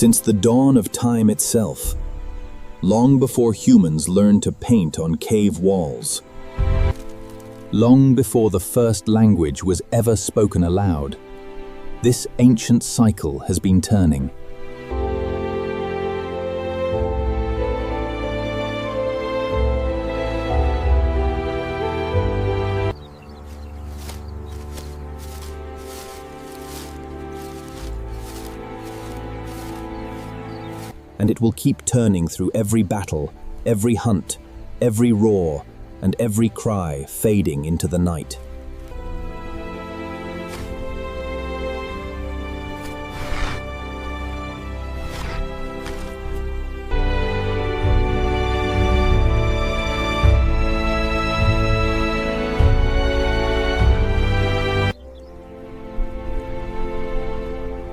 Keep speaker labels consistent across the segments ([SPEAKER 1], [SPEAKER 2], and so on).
[SPEAKER 1] Since the dawn of time itself, long before humans learned to paint on cave walls, long before the first language was ever spoken aloud, this ancient cycle has been turning. And it will keep turning through every battle, every hunt, every roar, and every cry fading into the night.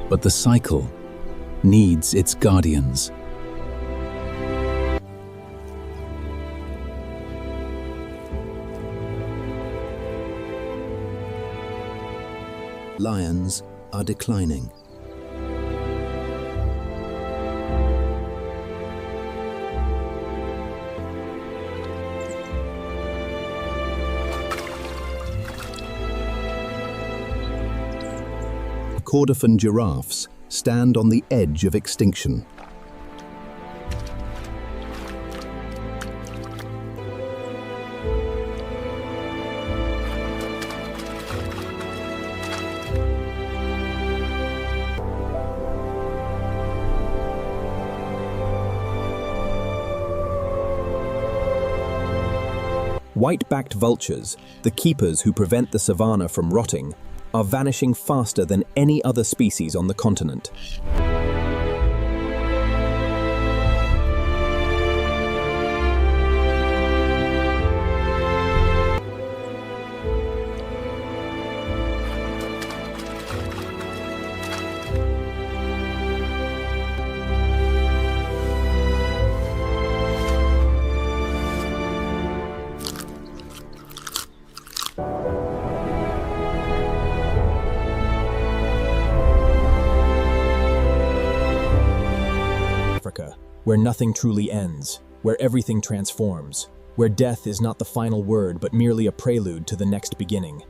[SPEAKER 1] But the cycle needs its guardians. Lions are declining. Kordofan giraffes stand on the edge of extinction. White-backed vultures, the keepers who prevent the savanna from rotting, are vanishing faster than any other species on the continent. Where nothing truly ends, where everything transforms, where death is not the final word but merely a prelude to the next beginning.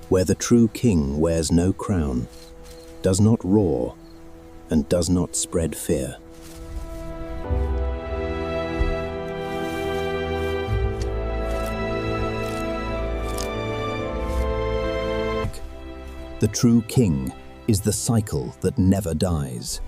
[SPEAKER 1] Where the true king wears no crown, does not roar, and does not spread fear. The true king is the cycle that never dies.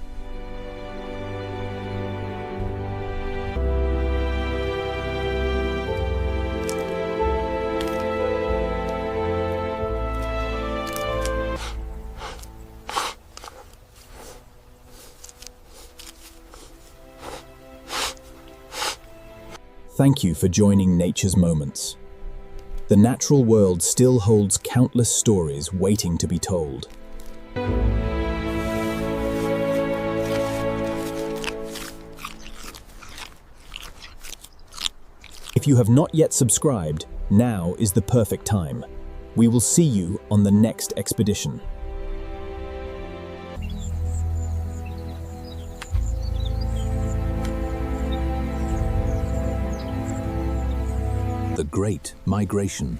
[SPEAKER 1] Thank you for joining Nature's Moments. The natural world still holds countless stories waiting to be told. If you have not yet subscribed, now is the perfect time. We will see you on the next expedition. The Great Migration.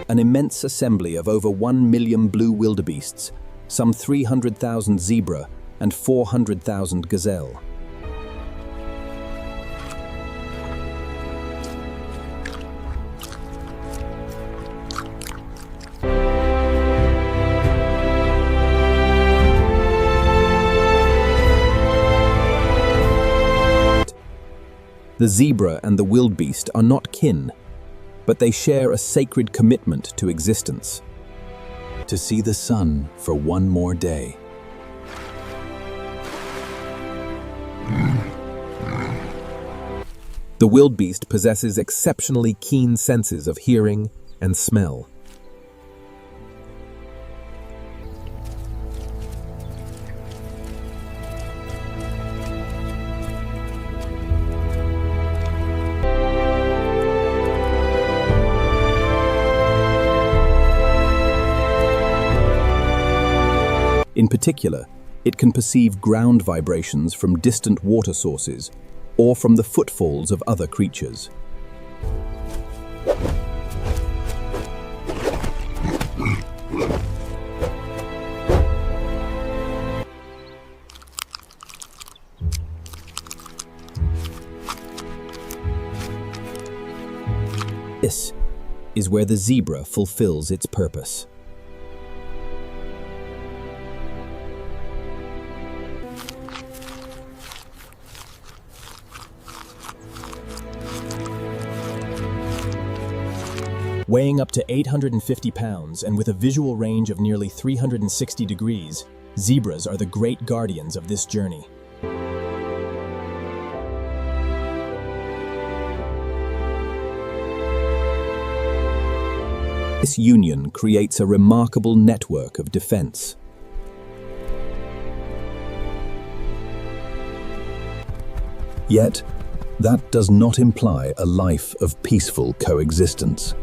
[SPEAKER 1] An immense assembly of over 1 million blue wildebeests, some 300,000 zebra and 400,000 gazelle. The zebra and the wildebeest are not kin, but they share a sacred commitment to existence. To see the sun for one more day. The wildebeest possesses exceptionally keen senses of hearing and smell. In particular, it can perceive ground vibrations from distant water sources or from the footfalls of other creatures. This is where the zebra fulfills its purpose. Weighing up to 850 pounds and with a visual range of nearly 360 degrees, zebras are the great guardians of this journey. This union creates a remarkable network of defense. Yet, that does not imply a life of peaceful coexistence.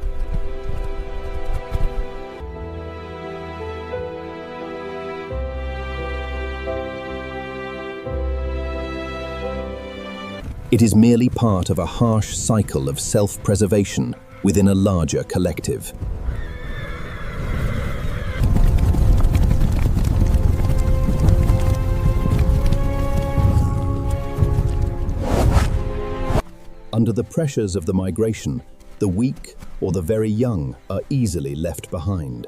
[SPEAKER 1] It is merely part of a harsh cycle of self-preservation within a larger collective. Under the pressures of the migration, the weak or the very young are easily left behind,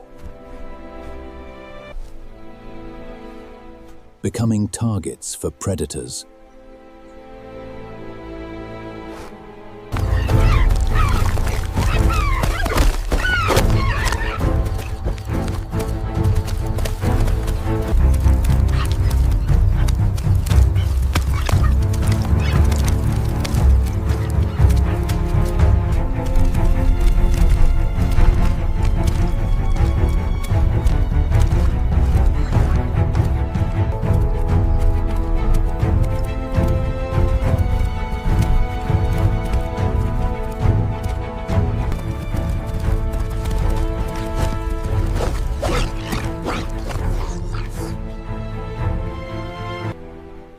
[SPEAKER 1] becoming targets for predators.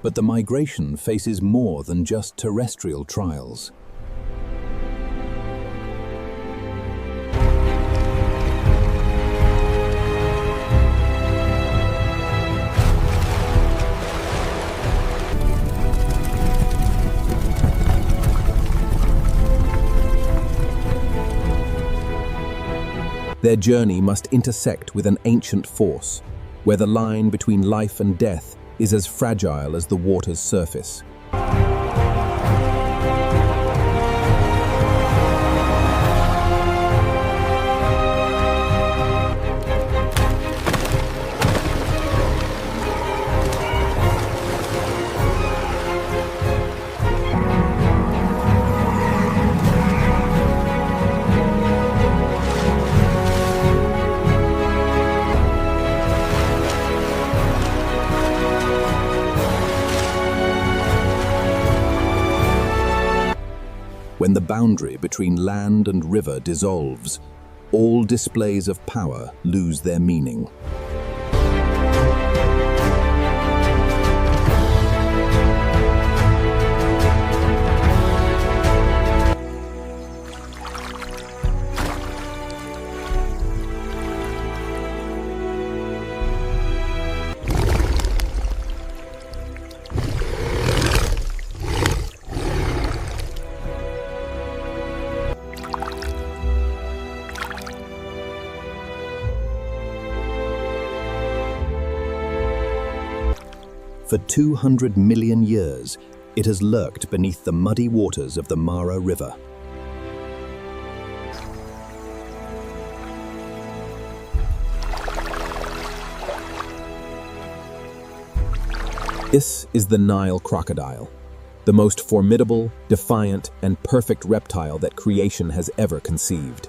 [SPEAKER 1] But the migration faces more than just terrestrial trials. Their journey must intersect with an ancient force, where the line between life and death is as fragile as the water's surface. When the boundary between land and river dissolves, all displays of power lose their meaning. For 200 million years, it has lurked beneath the muddy waters of the Mara River. This is the Nile crocodile, the most formidable, defiant, and perfect reptile that creation has ever conceived.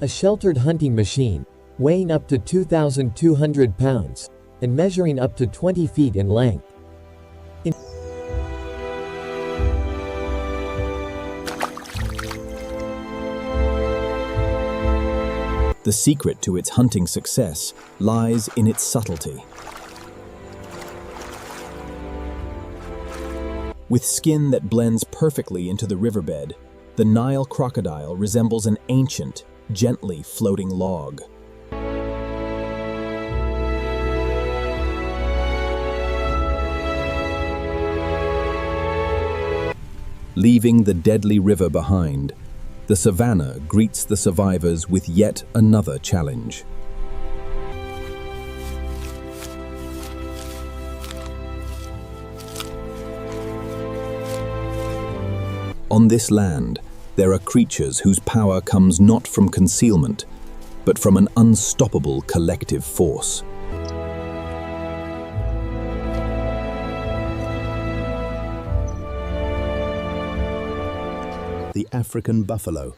[SPEAKER 2] A sheltered hunting machine, weighing up to 2,200 pounds and measuring up to 20 feet in length.
[SPEAKER 1] The secret to its hunting success lies in its subtlety. With skin that blends perfectly into the riverbed, the Nile crocodile resembles an ancient, gently floating log. Leaving the deadly river behind, the Savanna greets the survivors with yet another challenge. On this land, there are creatures whose power comes not from concealment, but from an unstoppable collective force. The African buffalo.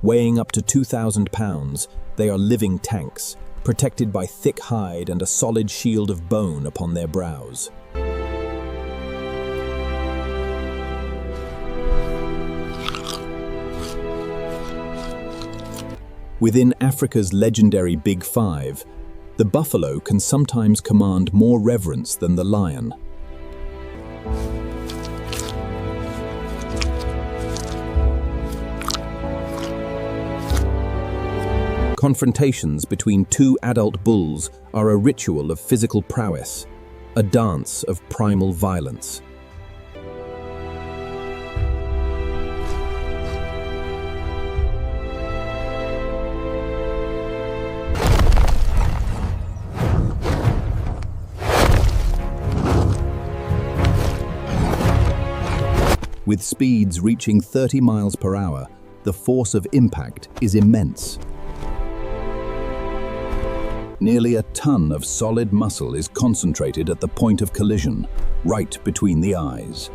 [SPEAKER 1] Weighing up to 2,000 pounds, they are living tanks, protected by thick hide and a solid shield of bone upon their brows. Within Africa's legendary Big Five, the buffalo can sometimes command more reverence than the lion. Confrontations between two adult bulls are a ritual of physical prowess, a dance of primal violence. With speeds reaching 30 miles per hour, the force of impact is immense. Nearly a ton of solid muscle is concentrated at the point of collision, right between the eyes.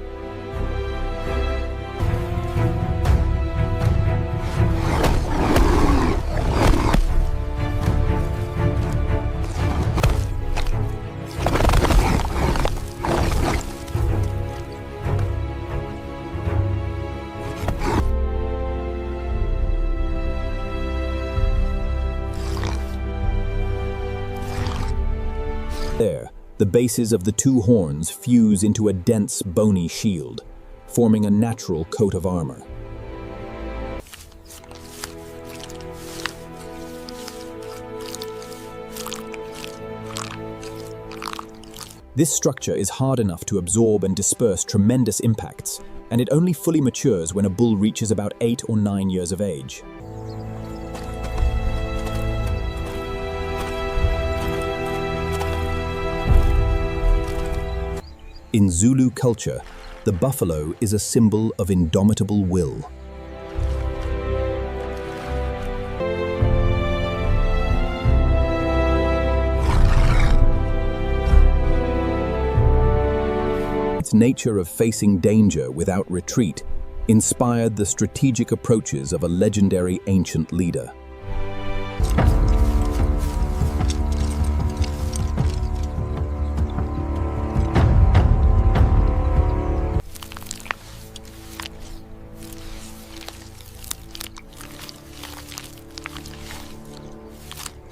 [SPEAKER 1] There, the bases of the two horns fuse into a dense, bony shield, forming a natural coat of armor. This structure is hard enough to absorb and disperse tremendous impacts, and it only fully matures when a bull reaches about 8 or 9 years of age. In Zulu culture, the buffalo is a symbol of indomitable will. Its nature of facing danger without retreat inspired the strategic approaches of a legendary ancient leader.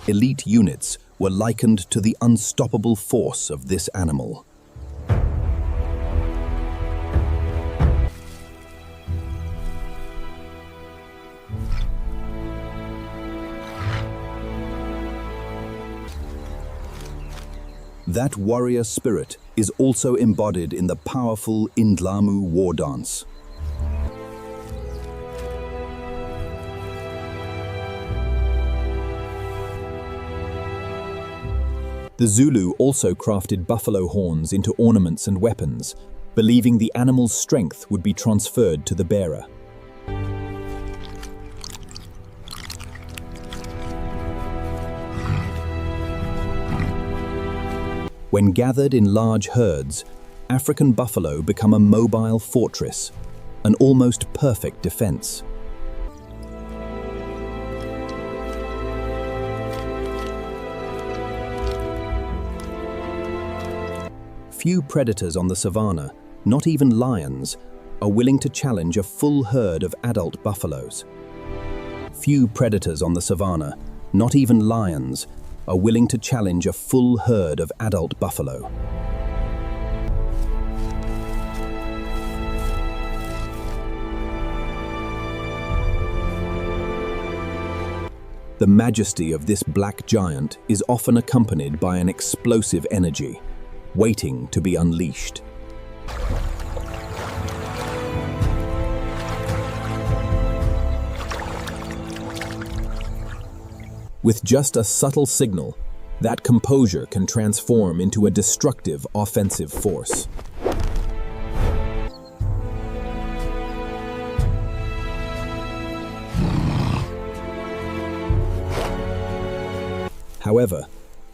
[SPEAKER 1] Elite units were likened to the unstoppable force of this animal. That warrior spirit is also embodied in the powerful Indlamu war dance. The Zulu also crafted buffalo horns into ornaments and weapons, believing the animal's strength would be transferred to the bearer. When gathered in large herds, African buffalo become a mobile fortress, an almost perfect defense. Few predators on the savanna, not even lions, are willing to challenge a full herd of adult buffaloes. Few predators on the savanna, not even lions, are willing to challenge a full herd of adult buffalo. The majesty of this black giant is often accompanied by an explosive energy, waiting to be unleashed. With just a subtle signal, that composure can transform into a destructive offensive force. However,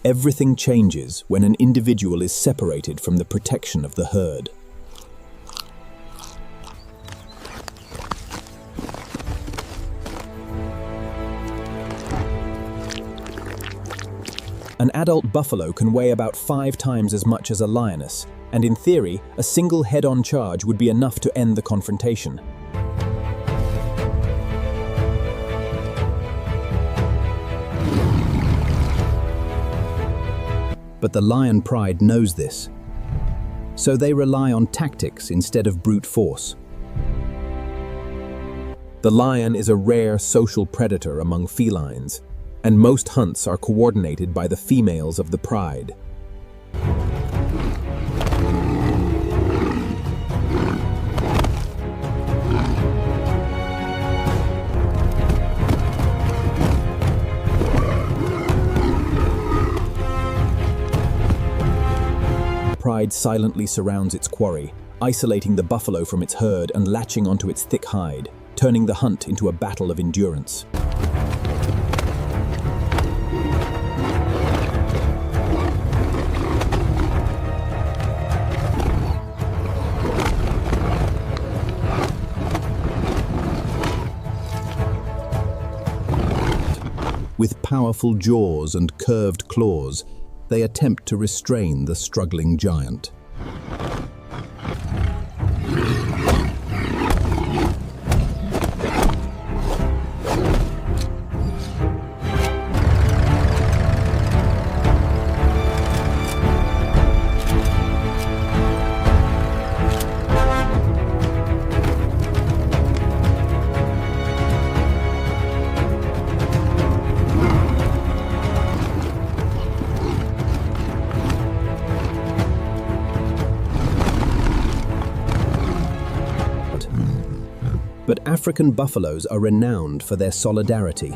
[SPEAKER 1] everything changes when an individual is separated from the protection of the herd. An adult buffalo can weigh about 5 times as much as a lioness, and in theory, a single head-on charge would be enough to end the confrontation. But the lion pride knows this, so they rely on tactics instead of brute force. The lion is a rare social predator among felines, and most hunts are coordinated by the females of the pride. Pride silently surrounds its quarry, isolating the buffalo from its herd and latching onto its thick hide, turning the hunt into a battle of endurance. With powerful jaws and curved claws, they attempt to restrain the struggling giant. But African buffaloes are renowned for their solidarity.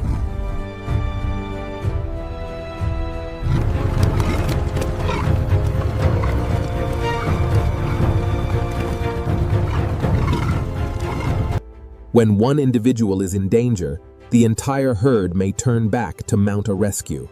[SPEAKER 1] When one individual is in danger, the entire herd may turn back to mount a rescue.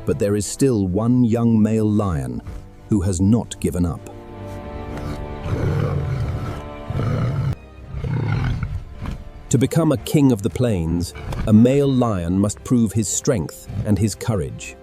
[SPEAKER 1] But there is still one young male lion who has not given up. To become a king of the plains, a male lion must prove his strength and his courage.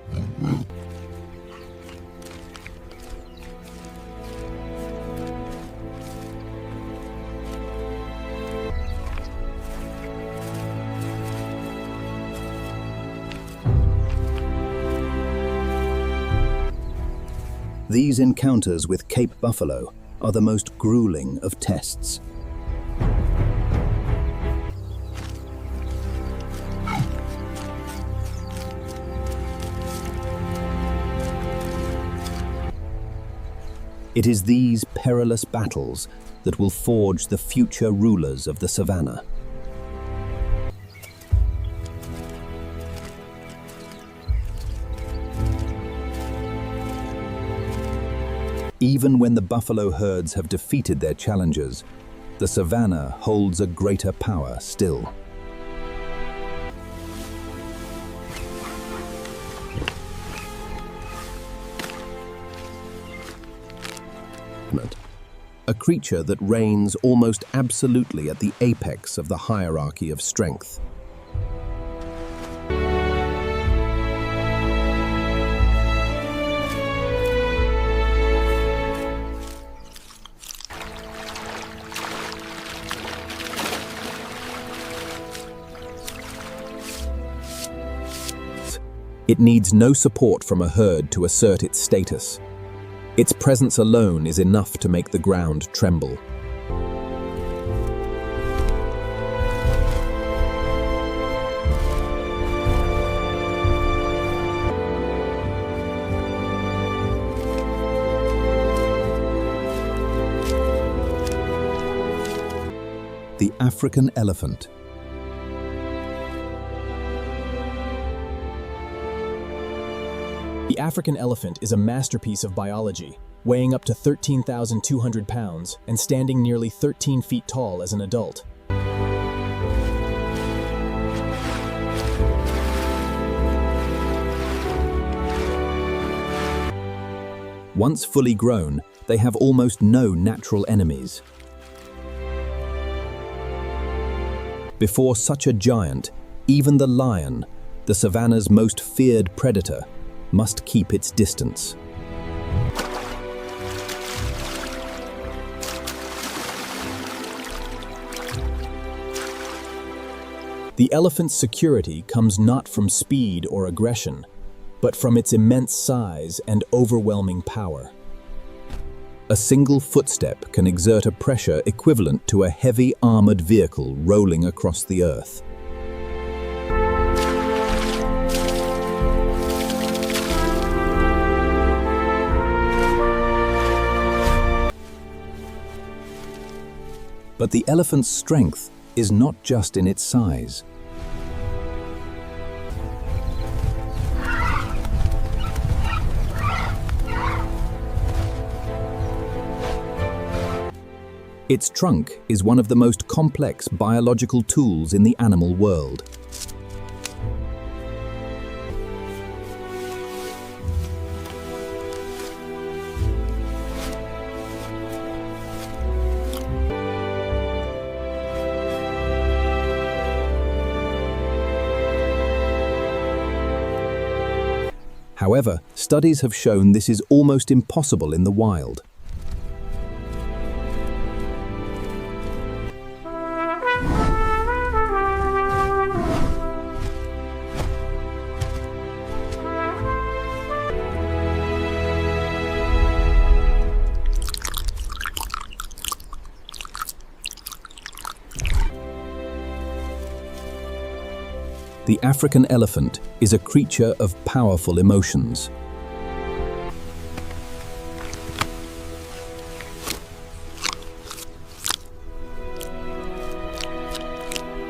[SPEAKER 1] These encounters with Cape buffalo are the most grueling of tests. It is these perilous battles that will forge the future rulers of the Savanna. Even when the buffalo herds have defeated their challengers, the Savanna holds a greater power still. A creature that reigns almost absolutely at the apex of the hierarchy of strength. It needs no support from a herd to assert its status. Its presence alone is enough to make the ground tremble. The African elephant.
[SPEAKER 3] The African elephant is a masterpiece of biology, weighing up to 13,200 pounds and standing nearly 13 feet tall as an adult.
[SPEAKER 1] Once fully grown, they have almost no natural enemies. Before such a giant, even the lion, the savanna's most feared predator, must keep its distance.
[SPEAKER 3] The elephant's security comes not from speed or aggression, but from its immense size and overwhelming power.
[SPEAKER 1] A single footstep can exert a pressure equivalent to a heavy armored vehicle rolling across the earth. But the elephant's strength is not just in its size. Its trunk is one of the most complex biological tools in the animal world. However, studies have shown this is almost impossible in the wild. The African elephant is a creature of powerful emotions.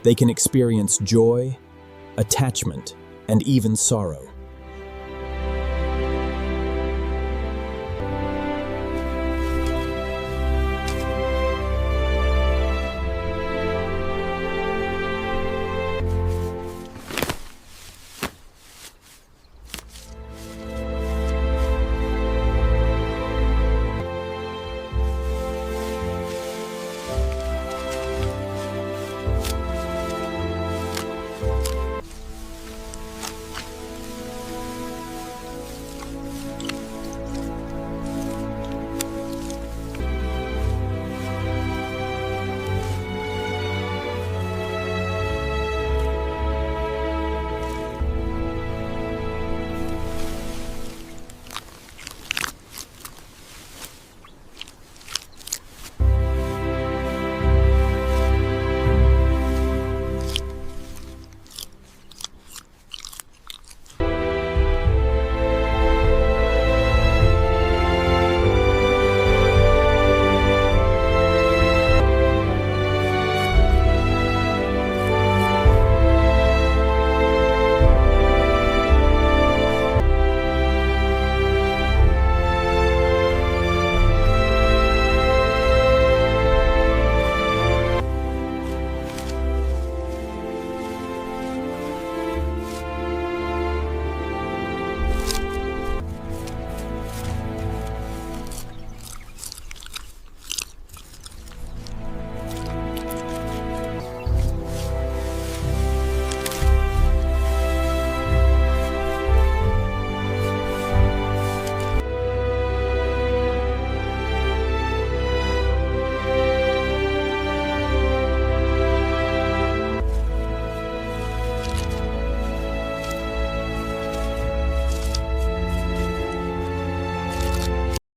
[SPEAKER 3] They can experience joy, attachment, and even sorrow.